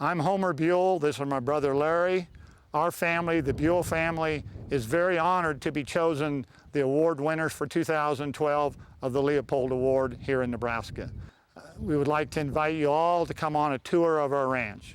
I'm Homer Buell. This is my brother Larry. Our family, the Buell family, is very honored to be chosen the award winners for 2012 of the Leopold Award here in Nebraska. We would like to invite you all to come on a tour of our ranch.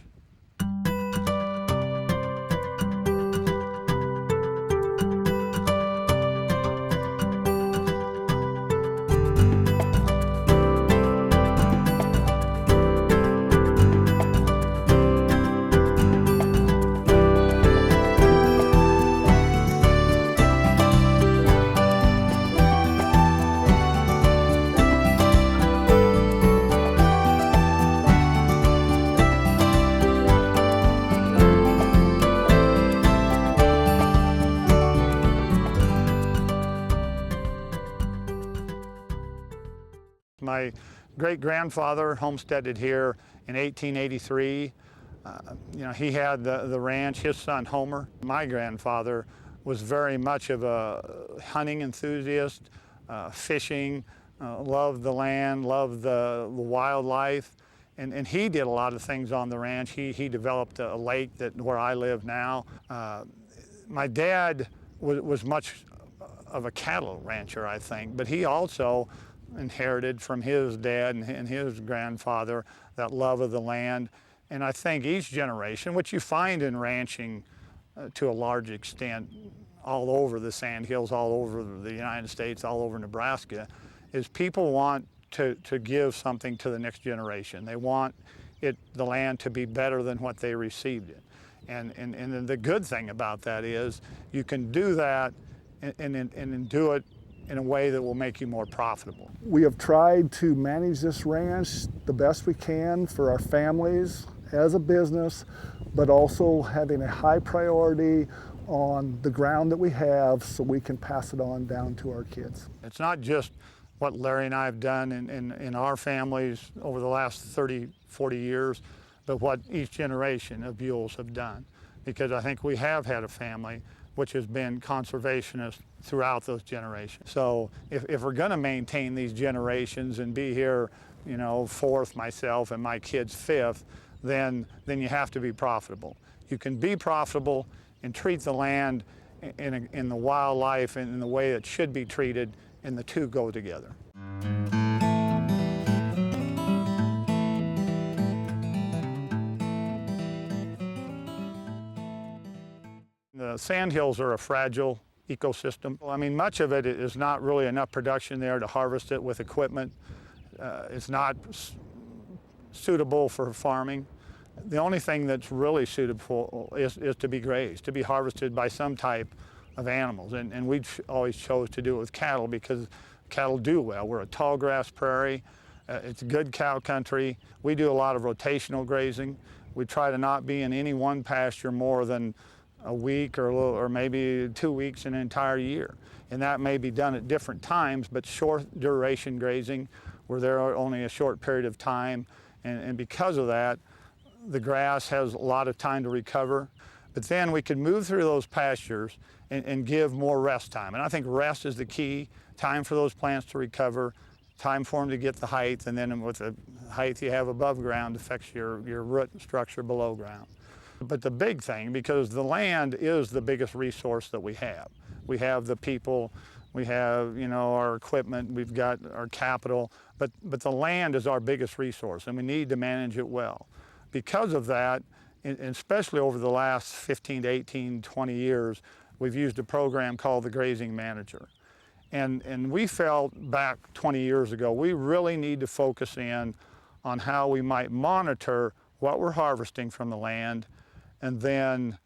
My great-grandfather homesteaded here in 1883. He had the ranch, his son Homer. My grandfather was very much of a hunting enthusiast, fishing, loved the land, loved the wildlife, and he did a lot of things on the ranch. He developed a lake where I live now. My dad was much of a cattle rancher, I think, but he also inherited from his dad and his grandfather that love of the land. And I think each generation, which you find in ranching to a large extent all over the sandhills, all over the United States, all over Nebraska, is people want to give something to the next generation. They want the land to be better than what they received it. And the good thing about that is you can do that and do it in a way that will make you more profitable. We have tried to manage this ranch the best we can for our families as a business, but also having a high priority on the ground that we have so we can pass it on down to our kids. It's not just what Larry and I have done in our families over the last 30, 40 years, but what each generation of Buells have done. Because I think we have had a family which has been conservationist throughout those generations. So if we're gonna maintain these generations and be here, fourth, myself, and my kids fifth, then you have to be profitable. You can be profitable and treat the land in the wildlife and in the way it should be treated, and the two go together. The sandhills are a fragile ecosystem. I mean, much of it is not really enough production there to harvest it with equipment. It's not suitable for farming. The only thing that's really suitable is to be grazed, to be harvested by some type of animals. And we always chose to do it with cattle because cattle do well. We're a tall grass prairie. It's good cow country. We do a lot of rotational grazing. We try to not be in any one pasture more than a week or maybe 2 weeks in an entire year. And that may be done at different times, but short duration grazing, where there are only a short period of time. And because of that, the grass has a lot of time to recover. But then we could move through those pastures and give more rest time. And I think rest is the key, time for those plants to recover, time for them to get the height, and then with the height you have above ground affects your root structure below ground. But the big thing, because the land is the biggest resource that we have. We have the people, we have our equipment, we've got our capital, but the land is our biggest resource, and we need to manage it well. Because of that, and especially over the last 15 to 18, 20 years, we've used a program called the Grazing Manager. And we felt back 20 years ago, we really need to focus in on how we might monitor what we're harvesting from the land, and then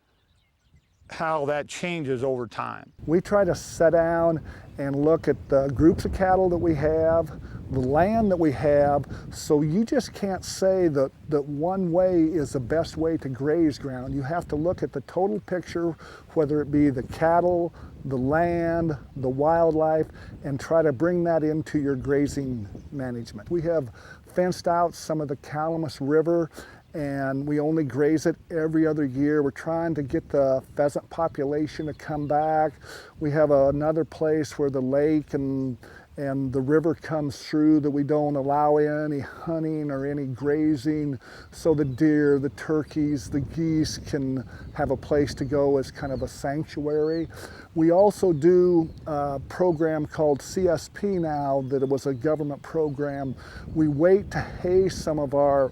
how that changes over time. We try to sit down and look at the groups of cattle that we have, the land that we have, so you just can't say that one way is the best way to graze ground. You have to look at the total picture, whether it be the cattle, the land, the wildlife, and try to bring that into your grazing management. We have fenced out some of the Cattlemen River, and we only graze it every other year. We're trying to get the pheasant population to come back. We have another place where the lake and the river comes through that we don't allow any hunting or any grazing, so the deer, the turkeys, the geese can have a place to go as kind of a sanctuary. We also do a program called CSP now, that it was a government program. We wait to hay some of our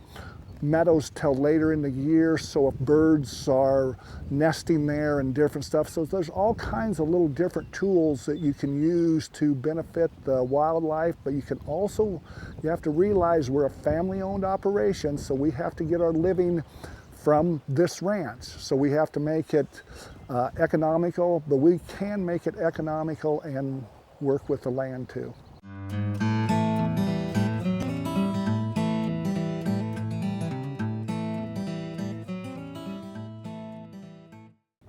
meadows till later in the year, so if birds are nesting there and different stuff. So there's all kinds of little different tools that you can use to benefit the wildlife, but you have to realize we're a family-owned operation, so we have to get our living from this ranch. So we have to make it economical, but we can make it economical and work with the land too.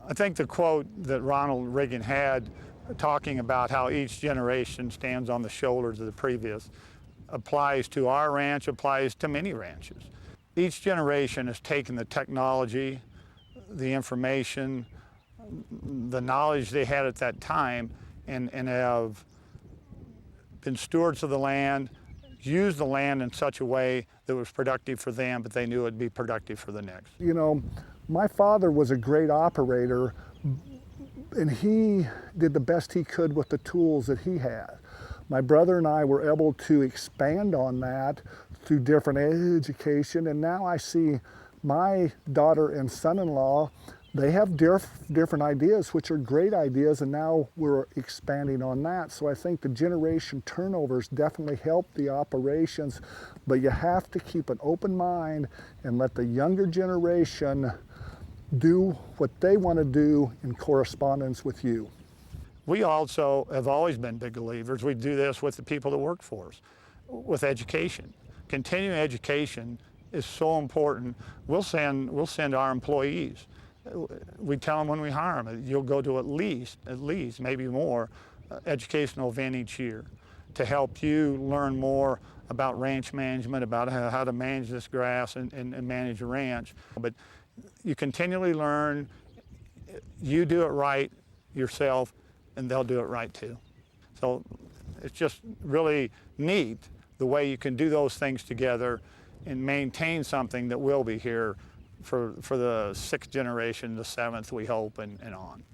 I think the quote that Ronald Reagan had, talking about how each generation stands on the shoulders of the previous, applies to our ranch, applies to many ranches. Each generation has taken the technology, the information, the knowledge they had at that time, and have been stewards of the land, used the land in such a way that was productive for them, but they knew it'd be productive for the next. You know, my father was a great operator, and he did the best he could with the tools that he had. My brother and I were able to expand on that through different education, and now I see my daughter and son-in-law, they have different ideas, which are great ideas, and now we're expanding on that. So I think the generation turnovers definitely help the operations, but you have to keep an open mind and let the younger generation do what they want to do in correspondence with you. We also have always been big believers. We do this with the people that work for us, with education. Continuing education is so important. We'll send our employees. We tell them when we hire them, you'll go to at least, maybe more, educational event each year to help you learn more about ranch management, about how to manage this grass and manage a ranch. But you continually learn, you do it right yourself, and they'll do it right too. So it's just really neat the way you can do those things together and maintain something that will be here for the 6th generation, the 7th, we hope, and on.